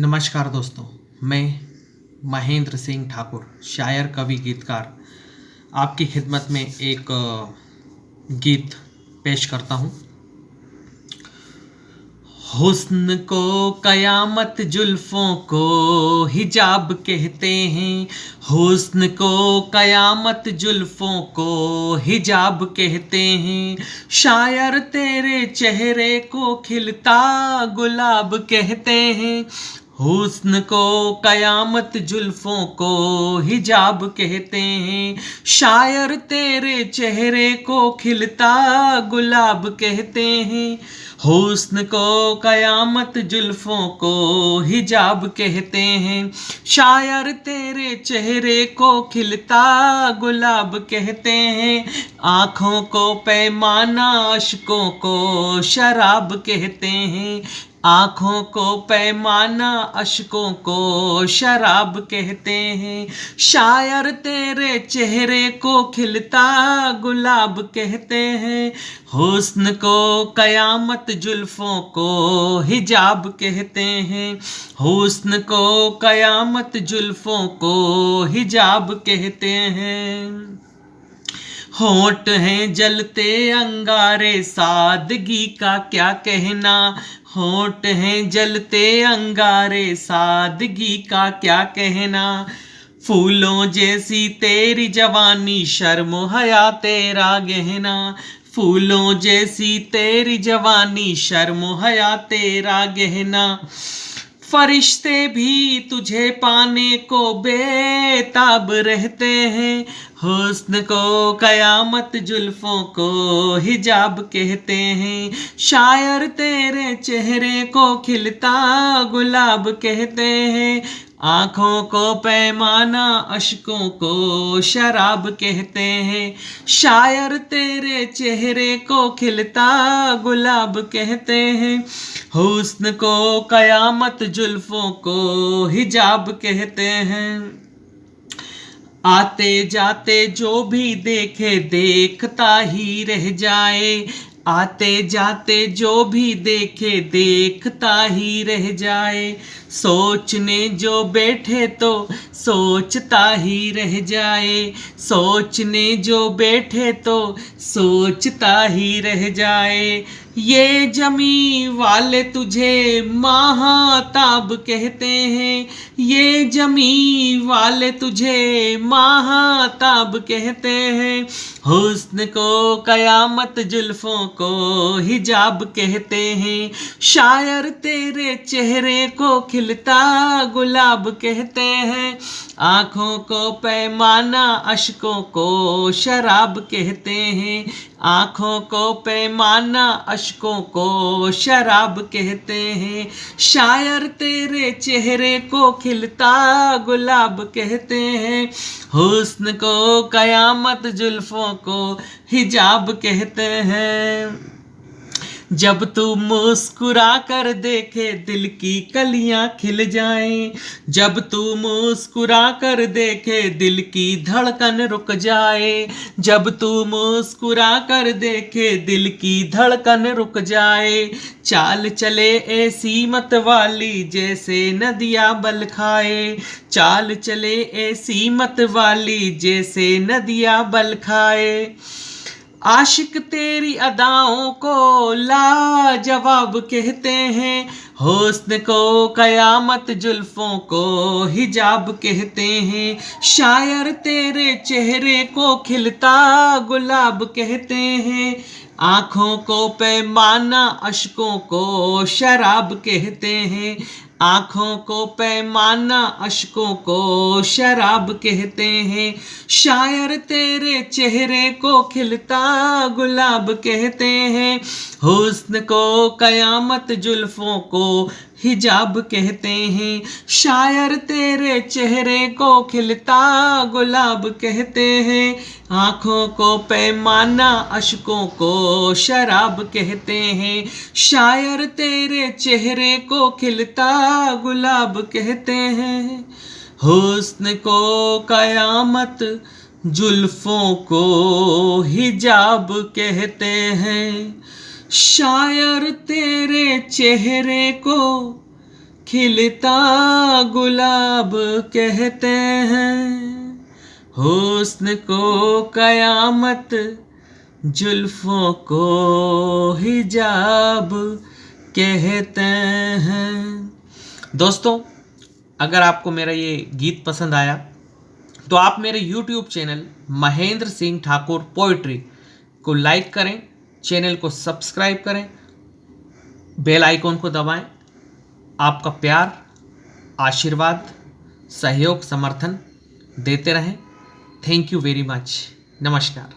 नमस्कार दोस्तों, मैं महेंद्र सिंह ठाकुर, शायर, कवि, गीतकार, आपकी खिदमत में एक गीत पेश करता हूँ। हुस्न को कयामत जुल्फ़ों को हिजाब कहते हैं। हुस्न को कयामत जुल्फ़ों को हिजाब कहते हैं। शायर तेरे चेहरे को खिलता गुलाब कहते हैं। हुस्न को कयामत जुल्फ़ों को हिजाब कहते हैं। शायर तेरे चेहरे को खिलता गुलाब कहते हैं। हुस्न को कयामत जुल्फ़ों को हिजाब कहते हैं। शायर तेरे चेहरे को खिलता गुलाब कहते हैं। आँखों को पैमाना अश्कों को शराब कहते हैं। आँखों को पैमाना अश्कों को शराब कहते हैं। शायर तेरे चेहरे को खिलता गुलाब कहते हैं। हुस्न को कयामत जुल्फ़ों को हिजाब कहते हैं। हुस्न को कयामत जुल्फ़ों को हिजाब कहते हैं। होंठ हैं जलते अंगारे, सादगी का क्या कहना। होंठ हैं जलते अंगारे, सादगी का क्या कहना। फूलों जैसी तेरी जवानी, शर्म हया तेरा गहना। फूलों जैसी तेरी जवानी, शर्म हया तेरा गहना। फरिश्ते भी तुझे पाने को बेताब रहते हैं। हुस्न को कयामत जुल्फ़ों को हिजाब कहते हैं। शायर तेरे चेहरे को खिलता गुलाब कहते हैं। आँखों को पैमाना अश्कों को शराब कहते हैं। शायर तेरे चेहरे को खिलता गुलाब कहते हैं। हुस्न को कयामत जुल्फ़ों को हिजाब कहते हैं। आते जाते जो भी देखे देखता ही रह जाए। आते जाते जो भी देखे देखता ही रह जाए। सोचने जो बैठे तो सोचता ही रह जाए। सोचने जो बैठे तो सोचता ही रह जाए। ये जमी वाले तुझे महाताब कहते हैं। ये जमी वाले तुझे महाताब कहते हैं। हुस्न को कयामत जुल्फ़ों को हिजाब कहते हैं। शायर तेरे चेहरे को खिलता गुलाब कहते हैं। आँखों को पैमाना अश्कों को शराब कहते हैं। आँखों को पैमाना अश्कों को शराब कहते हैं। शायर तेरे चेहरे को खिलता गुलाब कहते हैं। हुस्न को कयामत जुल्फ़ों को हिजाब कहते हैं। जब तू मुस्कुरा कर देखे दिल की कलियां खिल जाएं। जब तू मुस्कुरा कर देखे दिल की धड़कन रुक जाए। जब तू मुस्कुरा कर देखे दिल की धड़कन रुक जाए। चाल चले ऐसी मत वाली जैसे नदियाँ बल खाए। चाल चले ऐसी मत वाली जैसे नदियाँ बल खाए। आशिक तेरी अदाओं को लाजवाब कहते हैं। हुस्न को कयामत जुल्फ़ों को हिजाब कहते हैं। शायर तेरे चेहरे को खिलता गुलाब कहते हैं। आँखों को पैमाना अश्कों को शराब कहते हैं। आँखों को पैमाना अश्कों को शराब कहते हैं। शायर तेरे चेहरे को खिलता गुलाब कहते हैं। हुस्न को कयामत जुल्फ़ों को हिजाब कहते हैं। शायर तेरे चेहरे को खिलता गुलाब कहते हैं। आँखों को पैमाना अश्कों को शराब कहते हैं। शायर तेरे चेहरे को खिलता गुलाब कहते हैं। हुस्न को कयामत जुल्फ़ों को हिजाब कहते हैं। शायर तेरे चेहरे को खिलता गुलाब कहते हैं, हुस्न को कयामत, जुल्फों को हिजाब कहते हैं। दोस्तों, अगर आपको मेरा ये गीत पसंद आया तो आप मेरे YouTube channel Mahendra Singh Thakur poetry को लाइक करें, चैनल को सब्सक्राइब करें, बेल आइकॉन को दबाएं। आपका प्यार, आशीर्वाद, सहयोग, समर्थन देते रहें। Thank you very much. नमस्कार।